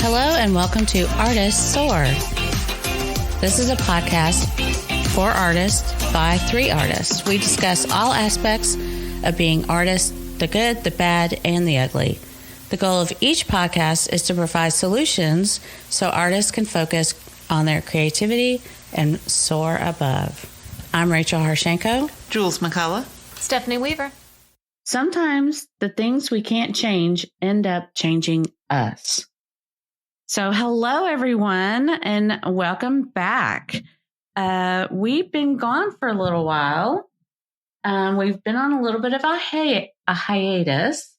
Hello and welcome to Artists Soar. This is a podcast for artists by 3 artists. We discuss all aspects of being artists, the good, the bad, and the ugly. The goal of each podcast is to provide solutions so artists can focus on their creativity and soar above. I'm Rachel Harshenko. Jules McCullough. Stephanie Weaver. Sometimes the things we can't change end up changing us. So hello, everyone, and welcome back. We've been gone for a little while. We've been on a little bit of a hiatus,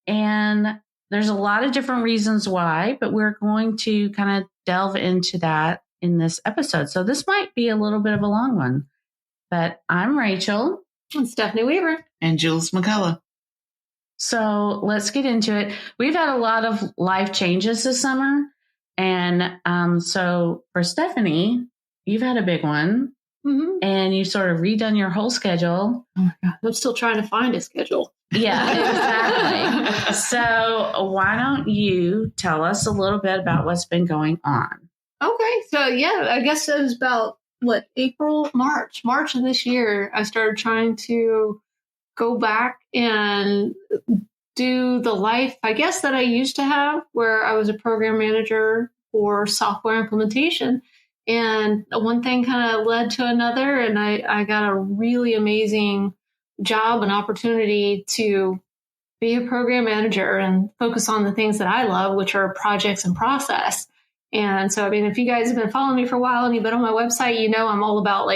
and there's a lot of different reasons why, but we're going to kind of delve into that in this episode. So this might be a little bit of a long one, but I'm Rachel. And Stephanie Weaver. And Jules McCullough. So let's get into it. We've had a lot of life changes this summer. And so for Stephanie, you've had a big one. Mm-hmm. And you sort of redone your whole schedule. Oh my God. I'm still trying to find a schedule. Yeah, exactly. So why don't you tell us a little bit about what's been going on? Okay. So yeah, I guess it was about March of this year, I started trying to go back and do the life, I guess, that I used to have, where I was a program manager for software implementation. And one thing kind of led to another, and I got a really amazing job and opportunity to be a program manager and focus on the things that I love, which are projects and process. And so, I mean, if you guys have been following me for a while and you've been on my website, you know I'm all about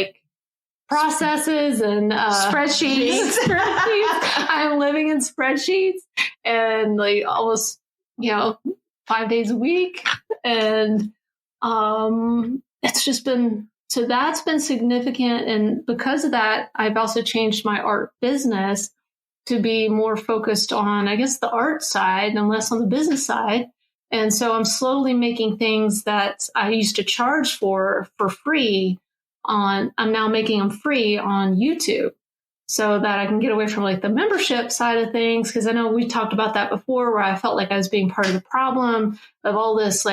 processes and spreadsheets. I'm living in spreadsheets and almost, 5 days a week. And it's just been, so that's been significant. And because of that, I've also changed my art business to be more focused on, I guess, the art side and less on the business side. And so I'm slowly making things that I used to charge for free I'm now making them free on YouTube so that I can get away from the membership side of things. Cause I know we talked about that before, where I felt like I was being part of the problem of all this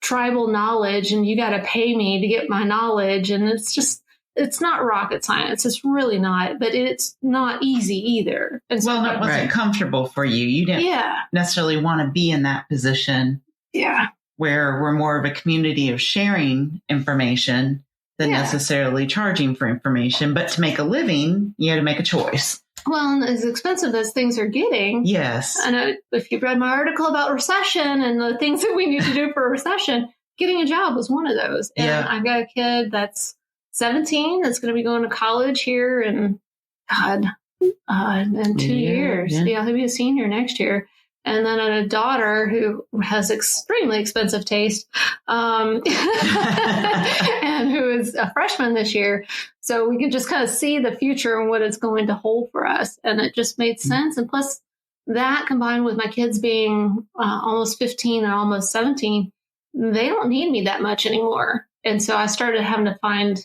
tribal knowledge, and you got to pay me to get my knowledge. And it's not rocket science. It's really not, but it's not easy either. And so it wasn't comfortable for you. You didn't necessarily want to be in that position. Yeah. Where we're more of a community of sharing information than necessarily charging for information. But to make a living, you had to make a choice. Well, and as expensive as things are getting. Yes. And if you read my article about recession and the things that we need to do for a recession, getting a job was one of those. And I've got a kid that's 17 that's going to be going to college here in 2 years. Yeah, he'll be a senior next year. And then a daughter who has extremely expensive taste and who is a freshman this year. So we can just kind of see the future and what it's going to hold for us. And it just made sense. And plus that combined with my kids being almost 15 and almost 17, they don't need me that much anymore. And so I started having to find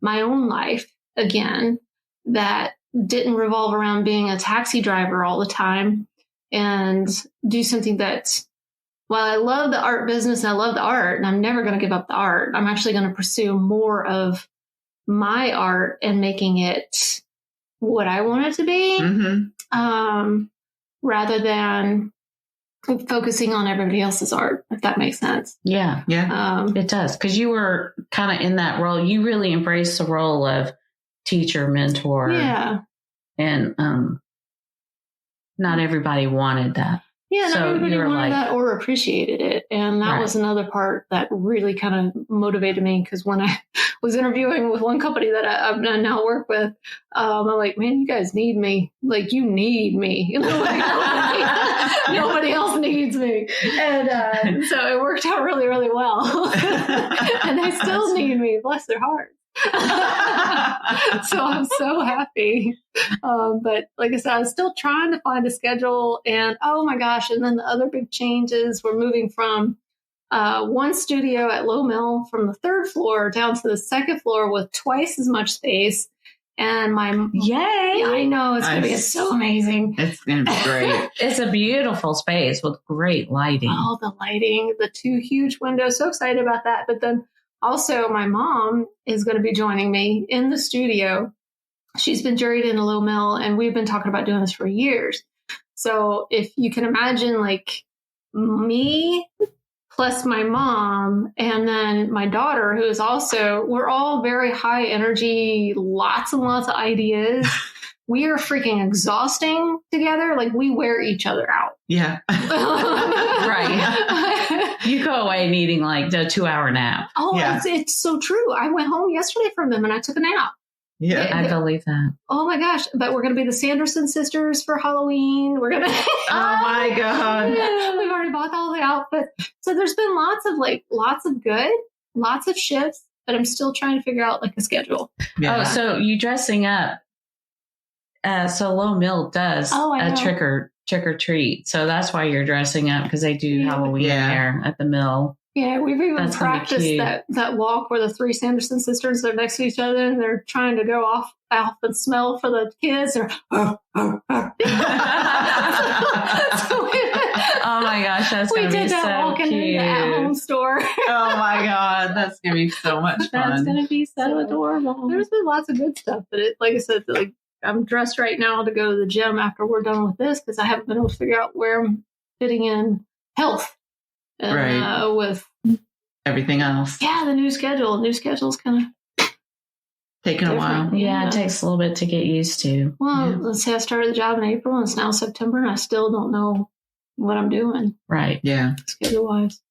my own life again that didn't revolve around being a taxi driver all the time. And do something that, while I love the art business and I love the art, and I'm never going to give up the art, I'm actually going to pursue more of my art and making it what I want it to be, rather than focusing on everybody else's art, if that makes sense. Yeah. It does. Because you were kind of in that role. You really embraced the role of teacher, mentor. Yeah. And, not everybody wanted that. Yeah, not everybody wanted that or appreciated it. And that was another part that really kind of motivated me, because when I was interviewing with one company that I now work with, I'm like, man, you guys need me. You need me. Nobody else needs me. And so it worked out really, really well. And they still need me. Bless their hearts. So I'm so happy. But like I said, I was still trying to find a schedule, and oh my gosh. And then the other big changes, we're moving from one studio at Low Mill from the 3rd floor down to the 2nd floor with twice as much space. And Yay! I know it's going to be so amazing. It's going to be great. It's a beautiful space with great lighting. Oh, the lighting, the 2 huge windows. So excited about that. But then also my mom is going to be joining me in the studio. She's been juried in a Little Mill, and we've been talking about doing this for years. So if you can imagine, like, me plus my mom and then my daughter, who is also, we're all very high energy, lots and lots of ideas. We are freaking exhausting together. Like, we wear each other out. Yeah. Right. You go away needing like the 2-hour nap. Oh, Yeah. it's so true. I went home yesterday from them and I took a nap. Yeah. I believe that. Oh my gosh. But we're going to be the Sanderson sisters for Halloween. We're going to. Oh my God. We've already bought all the outfits. So there's been lots of good, lots of shifts, but I'm still trying to figure out like a schedule. Yeah. Oh, so you dressing up. So Low Mill does a trick or treat. So that's why you're dressing up, because they do Halloween there at the mill. Yeah, we've even practiced that walk where the 3 Sanderson sisters are next to each other and they're trying to go off and smell for the kids. Oh my gosh, that's going to be so cute. We did that walking in the at-home store. Oh my God, that's going to be so much fun. That's going to be so adorable. There's been lots of good stuff, but like I said, like, I'm dressed right now to go to the gym after we're done with this because I haven't been able to figure out where I'm fitting in health. With everything else. Yeah, the new schedule. New schedule's kind of taking a while. Yeah, it takes a little bit to get used to. Well, let's say I started the job in April and it's now September and I still don't know what I'm doing. Right. Yeah. Schedule-wise.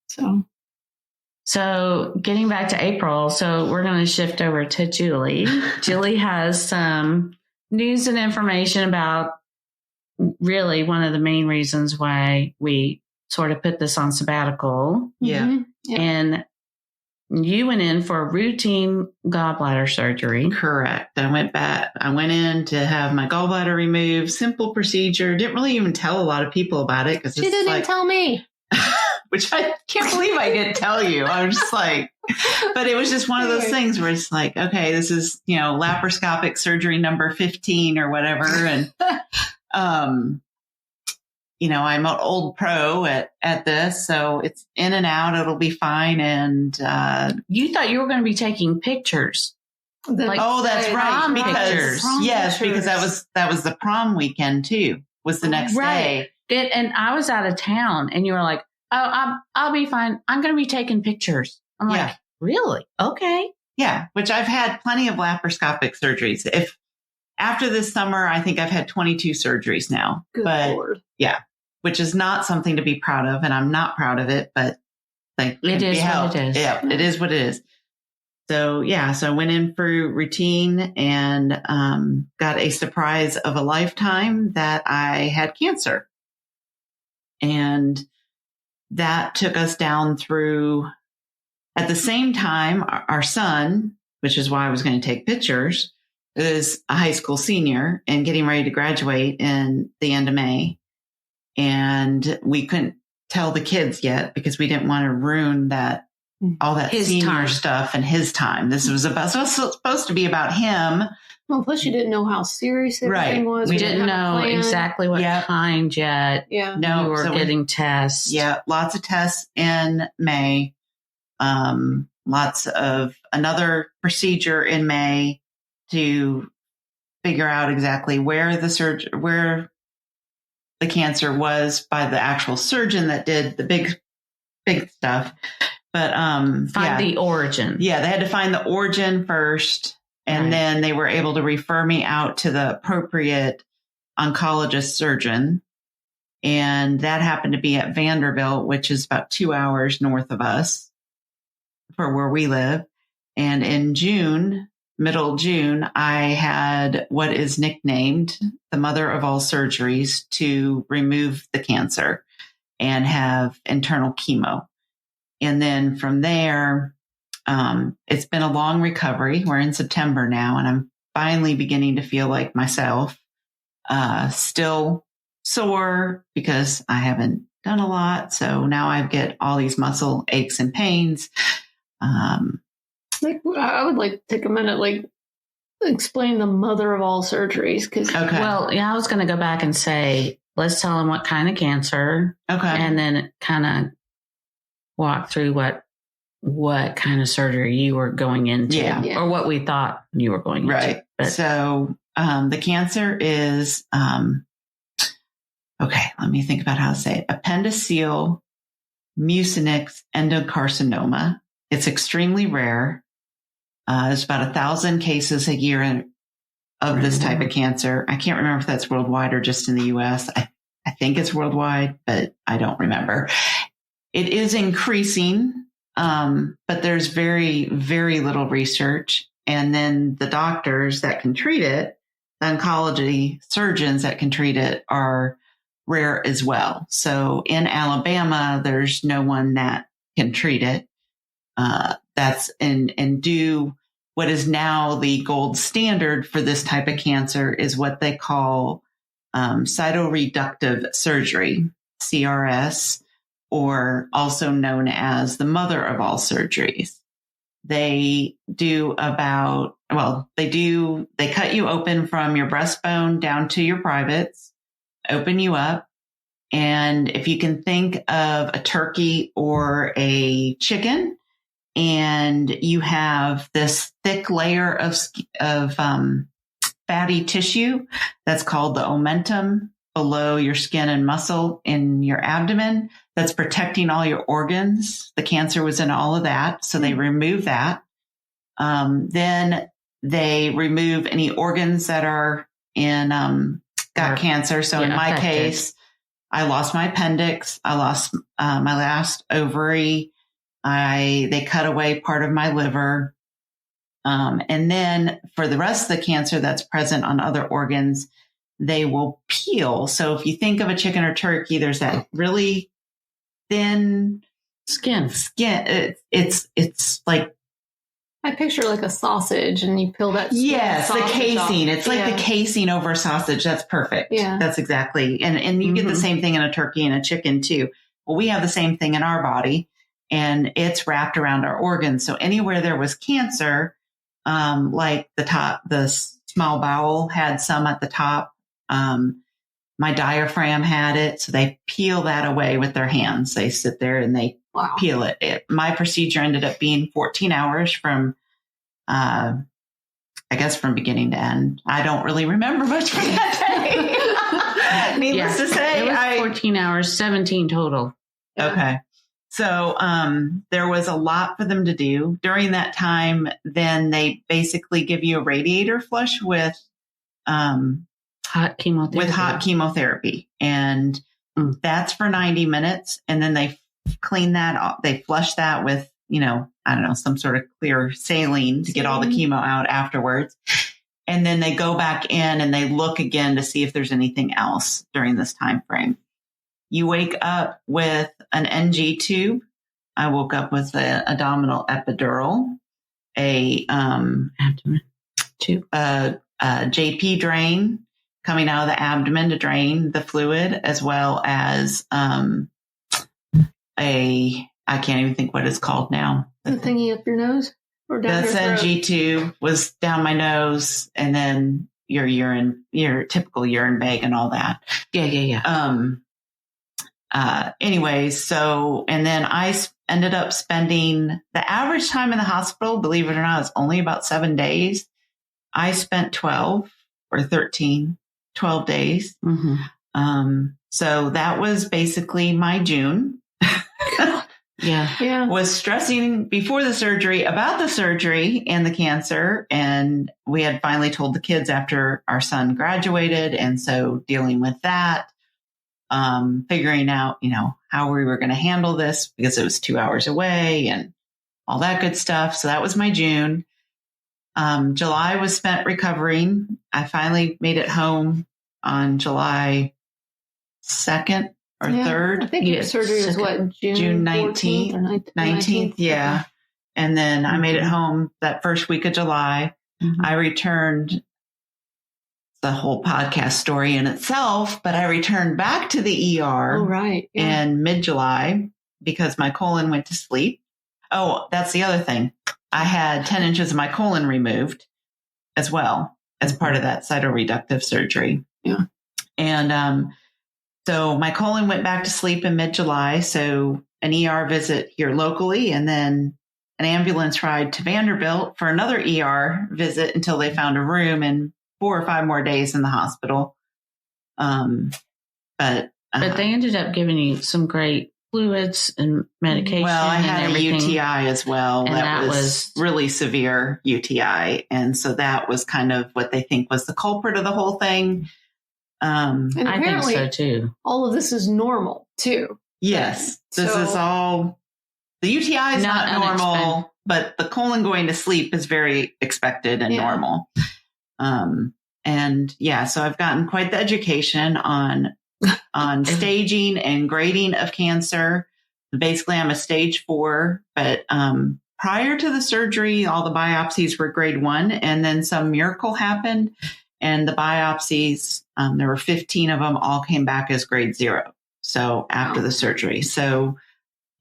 So getting back to April, so we're going to shift over to Julie. Julie has some news and information about really one of the main reasons why we sort of put this on sabbatical. Yeah. Mm-hmm. Yeah. And you went in for a routine gallbladder surgery. Correct. I went in to have my gallbladder removed. Simple procedure. Didn't really even tell a lot of people about it because she didn't even tell me. Which I can't believe I didn't tell you. I was just like, but it was just one of those things where it's like, okay, this is, laparoscopic surgery number 15 or whatever. And, I'm an old pro at this, so it's in and out. It'll be fine. And you thought you were going to be taking pictures. That's right. Because that was the prom weekend too. Was the next day. And I was out of town, and you were like, "Oh, I'll be fine. I'm going to be taking pictures." I'm like, "Really? Okay." Yeah, which I've had plenty of laparoscopic surgeries. If after this summer, I think I've had 22 surgeries now. Good Lord. Yeah. Which is not something to be proud of, and I'm not proud of it, but it is what it is. Yeah, it is what it is. So I went in for routine and got a surprise of a lifetime that I had cancer. And that took us down through, at the same time, our son, which is why I was going to take pictures, is a high school senior and getting ready to graduate in the end of May. And we couldn't tell the kids yet because we didn't want to ruin all that his senior time. Stuff and his time. This was supposed to be about him. Well, plus you didn't know how serious everything was. We didn't know exactly what kind yet. Yeah. No, you were getting tests. Yeah. Lots of tests in May. Lots of another procedure in May to figure out exactly where the cancer was by the actual surgeon that did the big stuff. But find the origin. Yeah, they had to find the origin first, and then they were able to refer me out to the appropriate oncologist surgeon. And that happened to be at Vanderbilt, which is about 2 hours north of us for where we live. And in June, middle of June, I had what is nicknamed the mother of all surgeries to remove the cancer and have internal chemo. And then from there, it's been a long recovery. We're in September now, and I'm finally beginning to feel like myself. Still sore because I haven't done a lot. So now I get all these muscle aches and pains. I would like to take a minute, explain the mother of all surgeries. Well, yeah, I was going to go back and say, let's tell them what kind of cancer. Okay. And then kind of walk through what kind of surgery you were going into or what we thought you were going into. Right. So the cancer is, okay, let me think about how to say it. Appendiceal mucinous endocarcinoma. It's extremely rare. There's about 1,000 cases a year of this type of cancer. I can't remember if that's worldwide or just in the U.S. I think it's worldwide, but I don't remember. It is increasing, but there's very, very little research. And then the doctors that can treat it, the oncology surgeons that can treat it, are rare as well. So in Alabama, there's no one that can treat it. That's and do what is now the gold standard for this type of cancer is what they call cytoreductive surgery, CRS, or also known as the mother of all surgeries. They do they cut you open from your breastbone down to your privates, open you up. And if you can think of a turkey or a chicken, and you have this thick layer of fatty tissue that's called the omentum below your skin and muscle in your abdomen that's protecting all your organs. The cancer was in all of that. So they remove that. Then they remove any organs that are in got cancer. So in my case, I lost my appendix. I lost my last ovary. They cut away part of my liver. And then for the rest of the cancer that's present on other organs, they will peel. So if you think of a chicken or turkey, there's that really thin skin. It's like, I picture like a sausage and you peel that. Yes, the casing. It's like the casing over a sausage. That's perfect. Yeah. That's exactly. And you get the same thing in a turkey and a chicken too. Well, we have the same thing in our body, and it's wrapped around our organs. So anywhere there was cancer, like the small bowel had some at the top. My diaphragm had it. So they peel that away with their hands. They sit there and they peel it. My procedure ended up being 14 hours from, I guess from beginning to end. I don't really remember much from that day. Needless to say, it was 14 hours, 17 total. Okay. So, there was a lot for them to do during that time. Then they basically give you a radiator flush with, hot chemotherapy. And that's for 90 minutes. And then they clean that off. They flush that with, some sort of clear saline to get all the chemo out afterwards. And then they go back in and they look again to see if there's anything else during this time frame. You wake up with an NG tube. I woke up with an abdominal epidural, a abdomen tube, a JP drain coming out of the abdomen to drain the fluid, as well as I can't even think what it's called now. The thingy up your nose or down your throat? The NG tube was down my nose, and then your typical urine bag and all that. Yeah. Anyways, so, and then I ended up spending the average time in the hospital, believe it or not, is only about 7 days. I spent 12 days. Mm-hmm. So that was basically my June. Yeah. Was stressing before the surgery about the surgery and the cancer. And we had finally told the kids after our son graduated. And so dealing with that, figuring out, how we were going to handle this because it was 2 hours away and all that good stuff. So that was my June. July was spent recovering. I finally made it home on July 2nd or 3rd. I think your surgery was what, June 19th or 19th. Yeah. And then I made it home that first week of July. Mm-hmm. I returned, the whole podcast story in itself, but I returned back to the ER in mid-July because my colon went to sleep. Oh, that's the other thing. I had 10 inches of my colon removed. as well as part of that cytoreductive surgery. Yeah. And so my colon went back to sleep in mid-July. So an ER visit here locally, and then an ambulance ride to Vanderbilt for another ER visit until they found a room, and 4 or 5 more days in the hospital. But they ended up giving you some great fluids and medication. Well, I had a UTI as well. And that was really severe UTI. And so that was kind of what they think was the culprit of the whole thing. And I think so too. All of this is normal too. Yes. This is all, the UTI is not normal, but the colon going to sleep is very expected and normal. And yeah, so I've gotten quite the education on staging and grading of cancer. Basically, I'm a stage 4, but prior to the surgery, all the biopsies were grade 1, and then some miracle happened, and the biopsies, there were 15 of them, all came back as grade 0. So after the surgery, so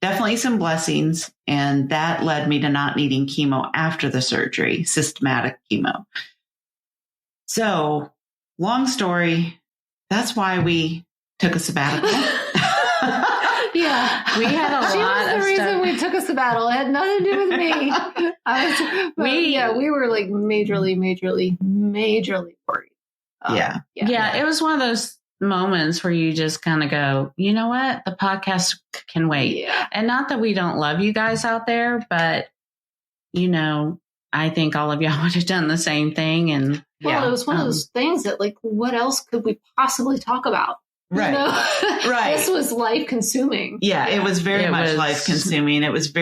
definitely some blessings, and that led me to not needing chemo after the surgery, systematic chemo. So long story, that's why we took a sabbatical. Yeah. We had a lot of the reason stuff. we took a sabbatical. It had nothing to do with me. We were like majorly worried. Yeah, it was one of those moments where you just kind of go, you know what? The podcast can wait. Yeah. And not that we don't love you guys out there, but, you know, I think all of y'all would have done the same thing. And well, it was one of those things that, like, what else could we possibly talk about? Right. You know? Right. This was life consuming. Yeah, it was very much life consuming. It was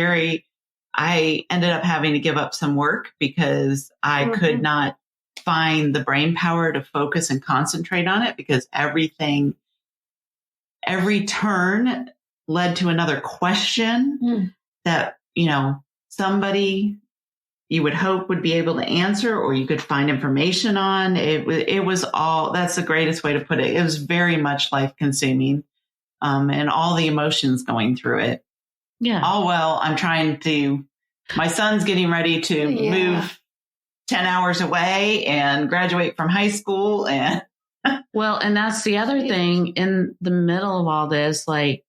I ended up having to give up some work because I could not find the brain power to focus and concentrate on it, because every turn led to another question that, you know, somebody you would hope would be able to answer, or you could find information on. It was all, that's the greatest way to put it. It was very much life consuming, and all the emotions going through it. Yeah. All well, my son's getting ready to move 10 hours away and graduate from high school. And and that's the other thing in the middle of all this, like,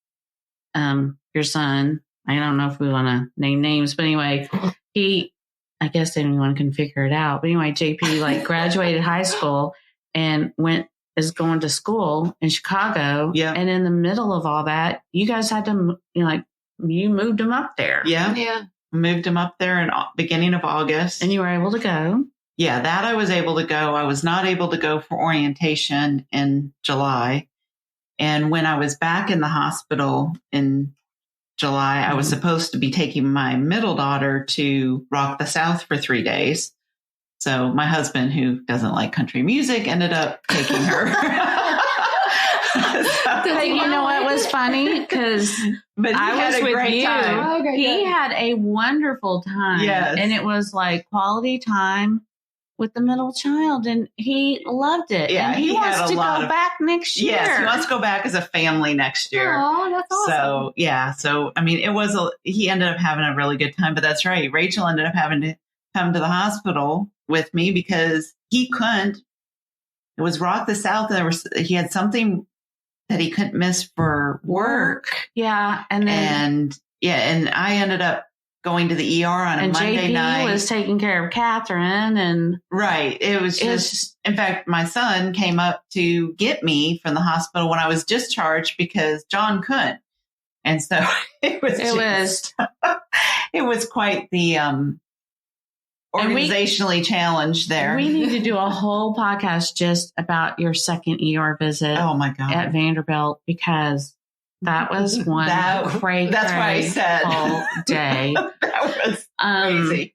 your son, I don't know if we want to name names, but anyway, I guess anyone can figure it out. But anyway, JP like graduated high school and is going to school in Chicago. Yeah. And in the middle of all that, you guys had to, you moved him up there. Yeah. Yeah. Moved him up there in beginning of August. And you were able to go. Yeah, that I was able to go. I was not able to go for orientation in July. And when I was back in the hospital in July, I was supposed to be taking my middle daughter to Rock the South for 3 days. So my husband, who doesn't like country music, ended up taking her. But you know what was funny? Because I was with you. Time. He had a wonderful time. Yes. And it was like quality time with the middle child, and he loved it. Yeah, and he wants to go back next year. Yes, he wants to go back as a family next year. Oh, that's awesome. So, yeah. So, I mean, he ended up having a really good time, but that's right. Rachel ended up having to come to the hospital with me because he couldn't. It was Rock the South. He had something that he couldn't miss for work. Yeah. And I ended up going to the ER on a Monday JP night. Was taking care of Catherine, and right. It was just, in fact, my son came up to get me from the hospital when I was discharged because John couldn't. And so it was quite the organizationally challenged there. We need to do a whole podcast just about your second ER visit. Oh my God. At Vanderbilt, because that was one crazy. That's why I said whole day. That was crazy.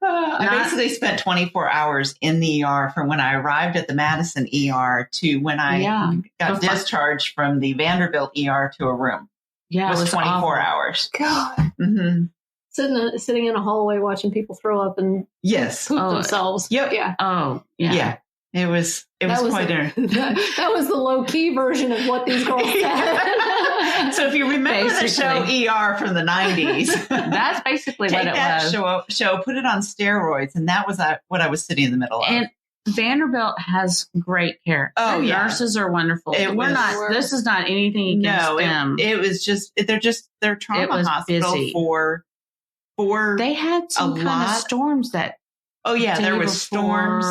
I basically spent 24 hours in the ER from when I arrived at the Madison ER to when I got discharged from the Vanderbilt ER to a room. Yeah, it was 24 awful. hours. God. Mm-hmm. Sitting in a hallway watching people throw up and poop themselves. Yep. Yeah. Oh, yeah. Yeah. It was quite that was the low key version of what these girls said. So if you remember the show ER from the 90s, that's basically what it was. Show, put it on steroids, and that was what I was sitting in the middle of. And Vanderbilt has great care. Oh, yeah. Nurses are wonderful. This is not anything against them. It was just they're trauma hospital busy. for they had some kind of storms that. Oh yeah, there was storms.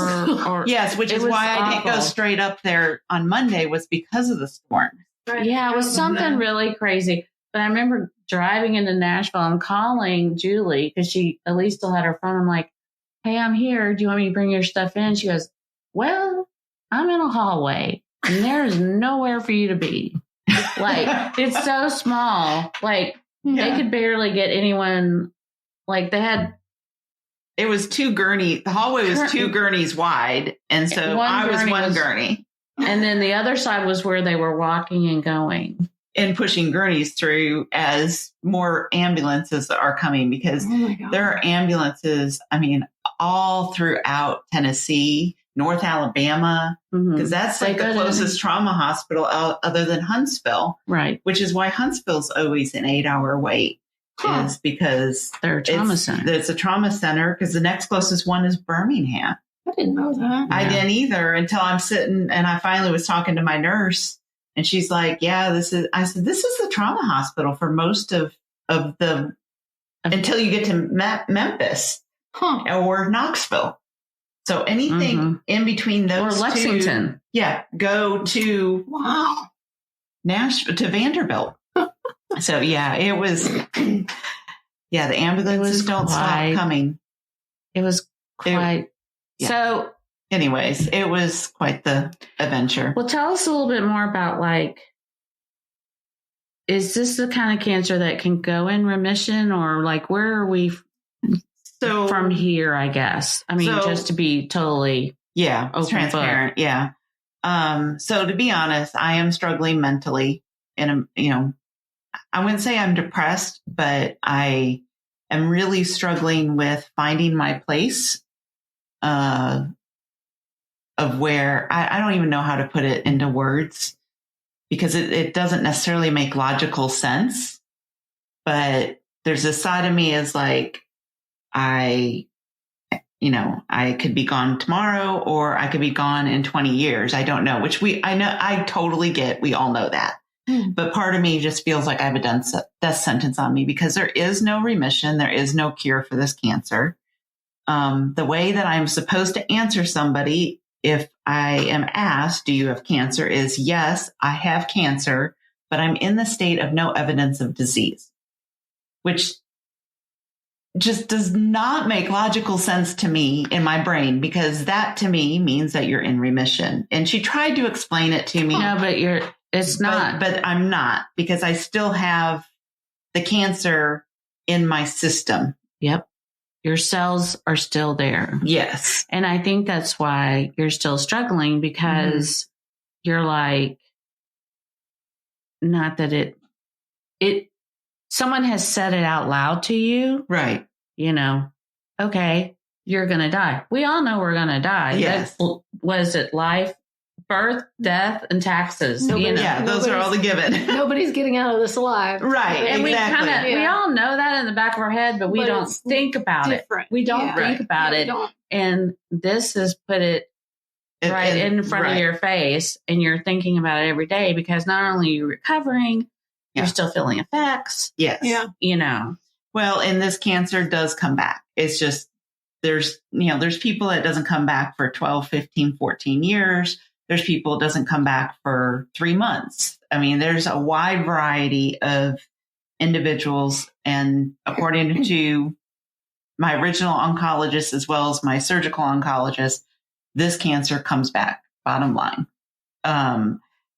Yes, which is why I didn't go straight up there on Monday, was because of the storm. Right. Yeah, it was something really crazy. But I remember driving into Nashville. I'm calling Julie because she at least still had her phone. I'm like, "Hey, I'm here. Do you want me to bring your stuff in?" She goes, "Well, I'm in a hallway, and there's nowhere for you to be. Like, it's so small. Like, they could barely get anyone. Like, they had." It was two gurney. The hallway was two gurneys wide, and so I was one gurney. And then the other side was where they were walking and going. And pushing gurneys through as more ambulances are coming, because there are ambulances, I mean, all throughout Tennessee, North Alabama, because that's like the closest trauma hospital other than Huntsville. Right. Which is why Huntsville's always an 8-hour wait. Is because they're a trauma center. It's a trauma center, because the next closest one is Birmingham. I didn't know that. I didn't either, until I'm sitting and I finally was talking to my nurse, and she's like, I said, this is the trauma hospital for most of the, until you get to Memphis or Knoxville. So anything in between those or Lexington. Go to Nashville, to Vanderbilt. So it was, the ambulances don't stop coming. It was quite. So anyways, it was quite the adventure. Well, tell us a little bit more about, like, is this the kind of cancer that can go in remission, or like, where are we from here, I guess? I mean, just to be totally transparent. Book. Yeah. So to be honest, I am struggling mentally, and I wouldn't say I'm depressed, but I am really struggling with finding my place of where I don't even know how to put it into words, because it doesn't necessarily make logical sense. But there's a side of me is like, I could be gone tomorrow, or I could be gone in 20 years. I don't know, I totally get. We all know that. But part of me just feels like I have a death sentence on me, because there is no remission. There is no cure for this cancer. The way that I'm supposed to answer somebody if I am asked, do you have cancer, is yes, I have cancer, but I'm in the state of no evidence of disease, which just does not make logical sense to me in my brain, because that to me means that you're in remission. And she tried to explain it to me. No, but it's not. But I'm not, because I still have the cancer in my system. Yep. Your cells are still there. Yes. And I think that's why you're still struggling, because you're like, not that someone has said it out loud to you. Right. Okay, you're going to die. We all know we're going to die. Yes. Was it life, birth, death, and taxes? Yeah, those are all the given. Nobody's getting out of this alive. Right. And exactly. we all know that in the back of our head, but we don't think about it. We don't think about it. And this has put it right in front of your face, and you're thinking about it every day, because not only are you recovering, you're still feeling effects. Yes. Yeah. Well, and this cancer does come back. It's just, there's people that doesn't come back for 12, 15, 14 years. There's people that doesn't come back for 3 months. I mean, there's a wide variety of individuals. And according to my original oncologist, as well as my surgical oncologist, this cancer comes back, bottom line.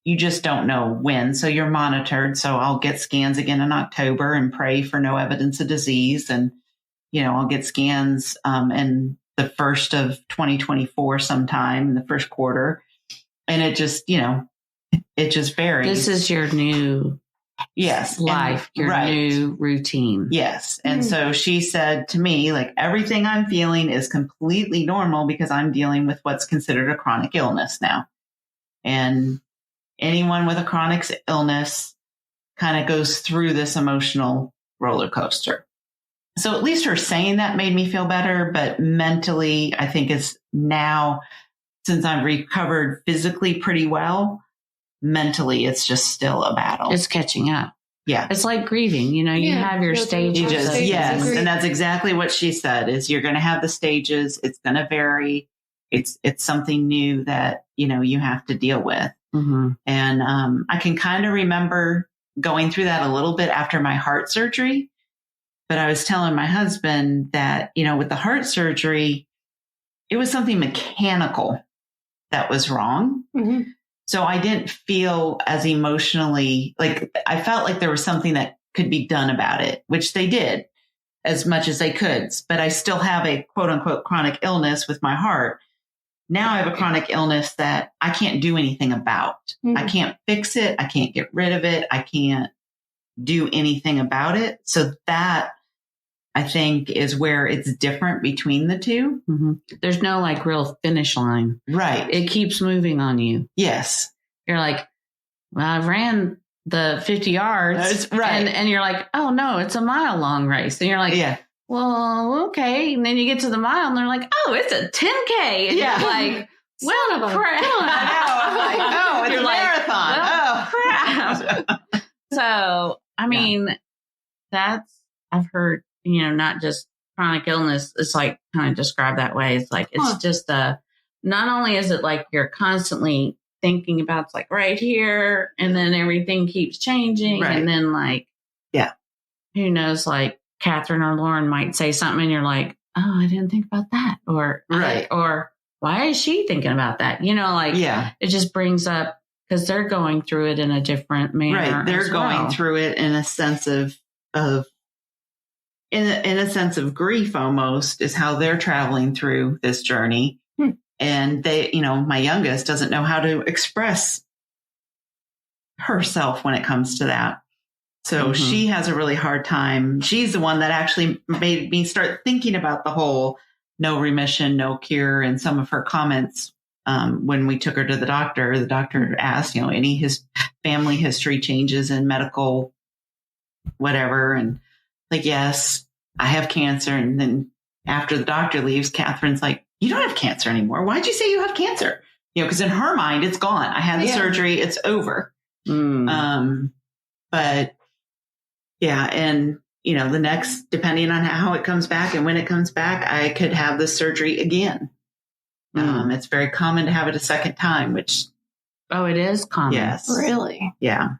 You just don't know when. So you're monitored. So I'll get scans again in October and pray for no evidence of disease. And, I'll get scans in the first of 2024 sometime in the first quarter. And it just, it just varies. This is your new Yes. life, your new routine. Yes. And so she said to me, like, everything I'm feeling is completely normal because I'm dealing with what's considered a chronic illness now. And anyone with a chronic illness kind of goes through this emotional roller coaster. So at least her saying that made me feel better. But mentally, I think it's now, since I've recovered physically pretty well, mentally, it's just still a battle. It's catching up. Yeah. It's like grieving, you have your stages. Yes. And that's exactly what she said, is you're going to have the stages. It's going to vary. It's something new that, you have to deal with. Mm-hmm. And I can kind of remember going through that a little bit after my heart surgery. But I was telling my husband that, with the heart surgery, it was something mechanical that was wrong. Mm-hmm. So I didn't feel as emotionally, like I felt like there was something that could be done about it, which they did as much as they could. But I still have a quote unquote chronic illness with my heart. Now I have a chronic illness that I can't do anything about. Mm-hmm. I can't fix it. I can't get rid of it. I can't do anything about it. So that, I think, is where it's different between the two. Mm-hmm. There's no like real finish line. Right. It keeps moving on you. Yes. You're like, well, I ran the 50 yards. That's right. And you're like, oh no, it's a mile long race. And you're like, yeah. Well, okay. And then you get to the mile and they're like, oh, it's a 10K. And yeah. You're like, well, crap. I know. I'm like, oh, it's a marathon. Well, crap. So, I mean, I've heard, not just chronic illness. It's like kind of described that way. It's like, it's just not only is it like you're constantly thinking about, it's like right here, and then everything keeps changing. Right. And then like, who knows, like Catherine or Lauren might say something and you're like, oh, I didn't think about that. Or, or why is she thinking about that? It just brings up, because they're going through it in a different manner. Right. They're going through it in a sense of in a sense of grief, almost, is how they're traveling through this journey. And they, my youngest doesn't know how to express herself when it comes to that. So she has a really hard time. She's the one that actually made me start thinking about the whole no remission, no cure. And some of her comments, when we took her to the doctor asked, any his family history changes in medical, whatever. And like, yes, I have cancer. And then after the doctor leaves, Catherine's like, you don't have cancer anymore. Why'd you say you have cancer? Because in her mind, it's gone. I had the surgery. It's over. But yeah. And, the next, depending on how it comes back and when it comes back, I could have the surgery again. It's very common to have it a second time, which. Oh, it is common. Yes. Really? Yeah.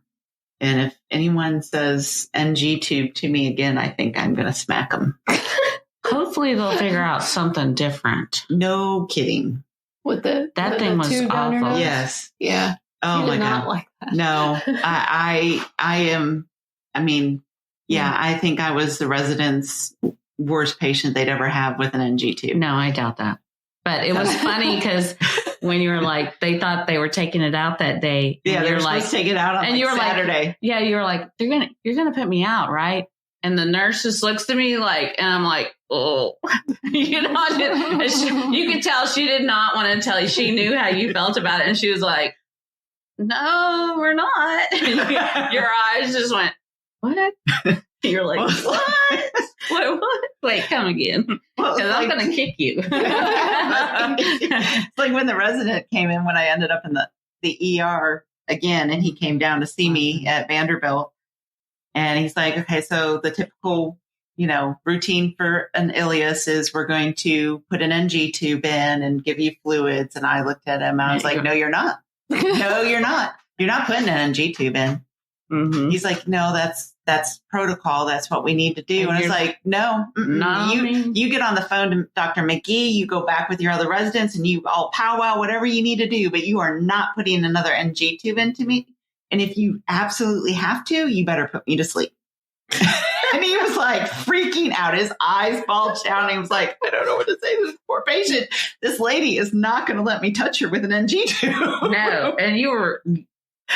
And if anyone says NG tube to me again, I think I'm going to smack them. Hopefully they'll figure out something different. No kidding. With that thing was awful. Yes. Yeah. Oh my God. Not like that. No, I am. I mean, I think I was the resident's worst patient they'd ever have with an NG tube. No, I doubt that. But it was funny because when you were like, they thought they were taking it out that day. Yeah, they were like, supposed to take it out on and you were Saturday. Like, yeah, you were like, you're gonna put me out, right? And the nurse just looks at me like, and I'm like, oh, you could tell she did not want to tell you. She knew how you felt about it, and she was like, no, we're not. And your eyes just went, what? You're like, what? What? Wait, come again. Because I'm going to kick you. It's like when the resident came in, when I ended up in the ER again, and he came down to see me at Vanderbilt. And he's like, okay, so the typical, routine for an ileus is we're going to put an NG tube in and give you fluids. And I looked at him and I was like, no, you're not. No, you're not. You're not putting an NG tube in. Mm-hmm. He's like, no, that's protocol. That's what we need to do. And I was like, no, you get on the phone to Dr. McGee, you go back with your other residents and you all powwow, whatever you need to do, but you are not putting another NG tube into me. And if you absolutely have to, you better put me to sleep. And he was like freaking out. His eyes bulged out. And he was like, I don't know what to say to this poor patient. This lady is not going to let me touch her with an NG tube. No. And you were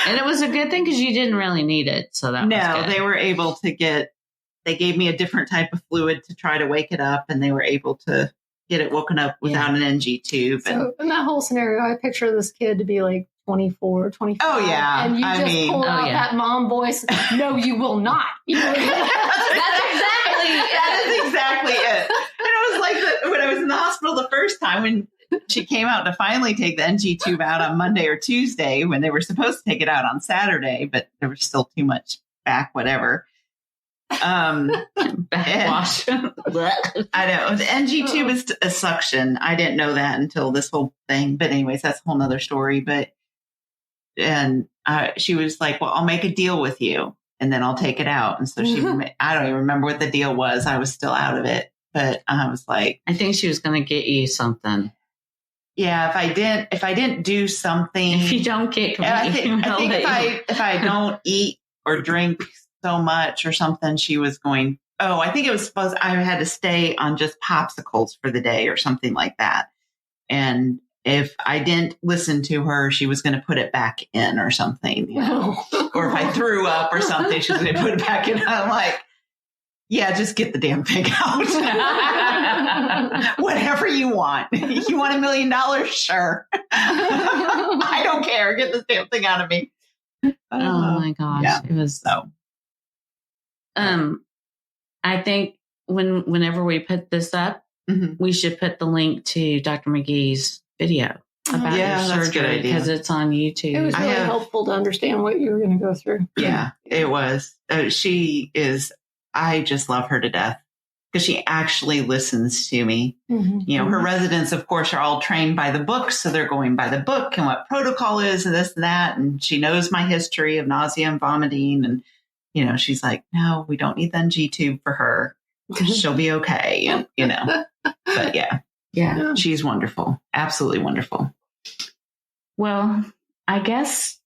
And it was a good thing because you didn't really need it. So that was good. They were able to they gave me a different type of fluid to try to wake it up, and they were able to get it woken up without an NG tube. So in that whole scenario, I picture this kid to be like 24, 25. Oh, yeah. And you pull out that mom voice. No, you will not. That's exactly it. And it was like when I was in the hospital the first time, when she came out to finally take the NG tube out on Monday or Tuesday, when they were supposed to take it out on Saturday, but there was still too much whatever. Backwash. I know. The NG tube is a suction. I didn't know that until this whole thing. But anyways, that's a whole nother story. And she was like, well, I'll make a deal with you and then I'll take it out. And so I don't even remember what the deal was. I was still out of it. But I was like, I think she was going to get you something. Yeah, if I didn't do something, if you don't get, I think if I don't eat or drink so much or something, she was going. Oh, I think it was supposed. I had to stay on just popsicles for the day or something like that. And if I didn't listen to her, she was going to put it back in or something. You know? Or if I threw up or something, she was going to put it back in. I'm like, yeah, just get the damn thing out. Whatever you want. You want $1 million? Sure. I don't care. Get this damn thing out of me. Oh my gosh. Yeah. It was so. I think whenever we put this up, we should put the link to Dr. McGee's video about your surgery because it's on YouTube. It was really helpful to understand what you were going to go through. Yeah, it was. She is. I just love her to death because she actually listens to me. You know, her residents, of course, are all trained by the book. So they're going by the book and what protocol is and this and that. And she knows my history of nausea and vomiting. And, you know, she's like, no, we don't need the NG tube for her. She'll be okay. And, you know, but yeah, she's wonderful. Absolutely wonderful. Well, I guess,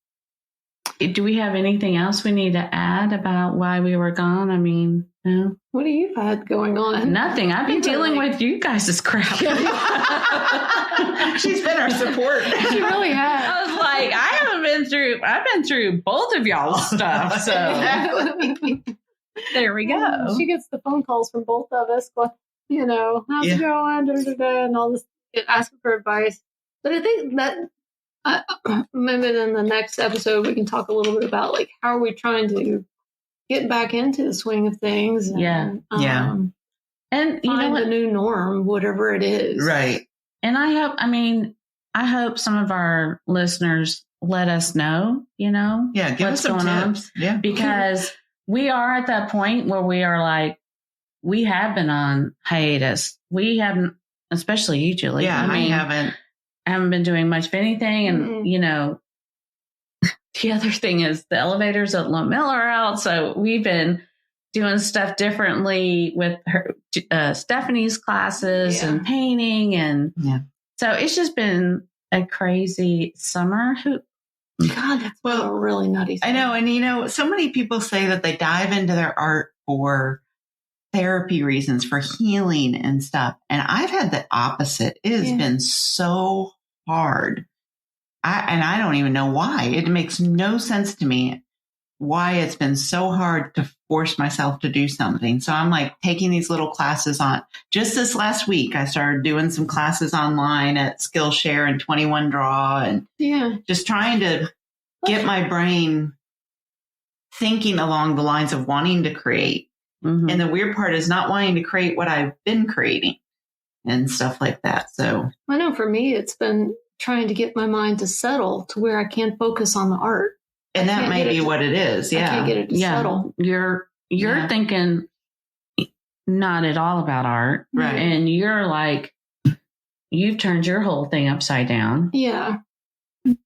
do we have anything else we need to add about why we were gone? I mean, no. What do you had going on? Nothing. I've been dealing with you guys' crap. She's been our support. She really has. I was like, I've been through both of y'all's stuff. So there we go. She gets the phone calls from both of us. You know, how's it going? And all this, asking for advice. But I think that maybe in the next episode we can talk a little bit about like how are we trying to get back into the swing of things. And, and you know what? The new norm, whatever it is. Right. And I hope some of our listeners let us know, you know, give what's us some going tips. on. Yeah. Because we are at that point where we are like, we have been on hiatus. We haven't, especially you, Julie. Yeah, I haven't been doing much of anything. And, you know, the other thing is the elevators at La Miller are out. So we've been doing stuff differently with her, Stephanie's classes and painting. And so it's just been a crazy summer. God, that's a really nutty thing. I know. And, you know, so many people say that they dive into their art for therapy reasons, for healing and stuff. And I've had the opposite. It has been so hard. I don't even know why. It makes no sense to me why it's been so hard to force myself to do something. So I'm like taking these little classes on. Just this last week, I started doing some classes online at Skillshare and 21 Draw and just trying to get my brain thinking along the lines of wanting to create. And the weird part is not wanting to create what I've been creating and stuff like that. So I know for me, it's been trying to get my mind to settle to where I can't focus on the art. And that may be what it is. Yeah. I can't get it to settle. You're thinking not at all about art. Right. And you're like, you've turned your whole thing upside down. Yeah.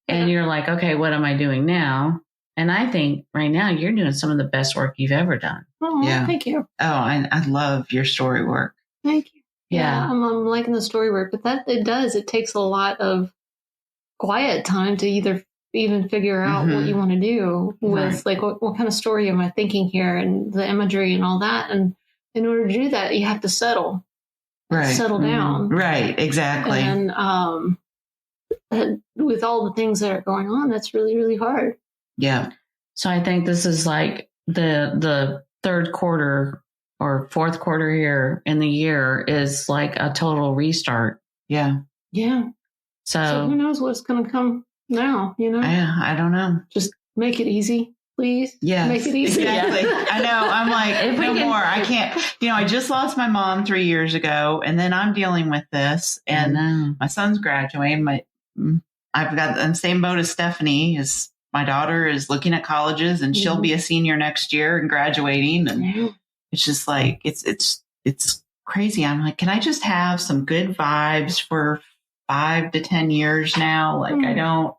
And you're like, okay, what am I doing now? And I think right now you're doing some of the best work you've ever done. Oh, thank you. Oh, I love your story work. Thank you. Yeah. I'm liking the story work, but it takes a lot of quiet time to even figure out what you want to do with like, what kind of story am I thinking here and the imagery and all that. And in order to do that, you have to settle down. Right. Exactly. And with all the things that are going on, that's really, really hard. Yeah. So I think this is like the third quarter or fourth quarter here in the year is like a total restart. Yeah. Yeah. So who knows what's going to come now, I don't know. Just make it easy, please. Yeah. Make it easy. Exactly. I know. I'm like, no more. I can't. I just lost my mom 3 years ago, and then I'm dealing with this, and my son's graduating. I've got the same boat as Stephanie. Is my daughter is looking at colleges, and she'll be a senior next year and graduating, and it's just like it's crazy. I'm like, can I just have some good vibes for 5 to 10 years now? Like, I don't.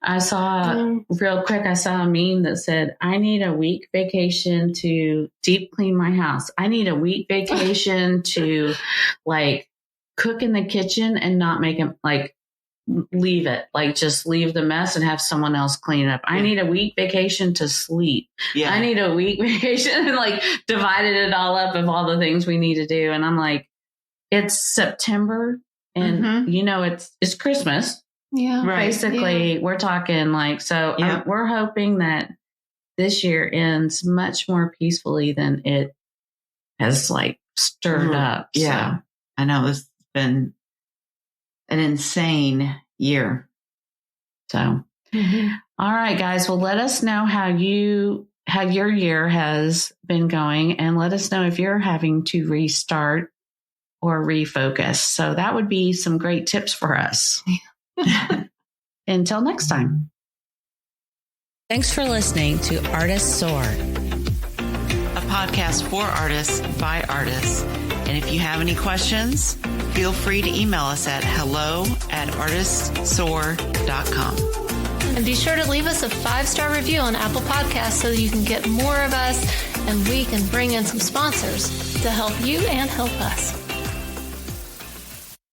I saw real quick. I saw a meme that said, "I need a week vacation to deep clean my house. I need a week vacation to like cook in the kitchen and not make it like leave it, like just leave the mess and have someone else clean it up. I need a week vacation to sleep. I need a week vacation," and like divided it all up of all the things we need to do. And I'm like, it's September. And it's Christmas. Yeah. Right. Basically, we're talking like, so we're hoping that this year ends much more peacefully than it has like stirred up. Yeah. So. I know it's been an insane year. So, all right, guys. Well, let us know how your year has been going, and let us know if you're having to restart or refocus. So that would be some great tips for us. Until next time. Thanks for listening to Artists Soar, a podcast for artists by artists. And if you have any questions, feel free to email us at hello@artistsoar.com. And be sure to leave us a 5-star review on Apple Podcasts so you can get more of us and we can bring in some sponsors to help you and help us.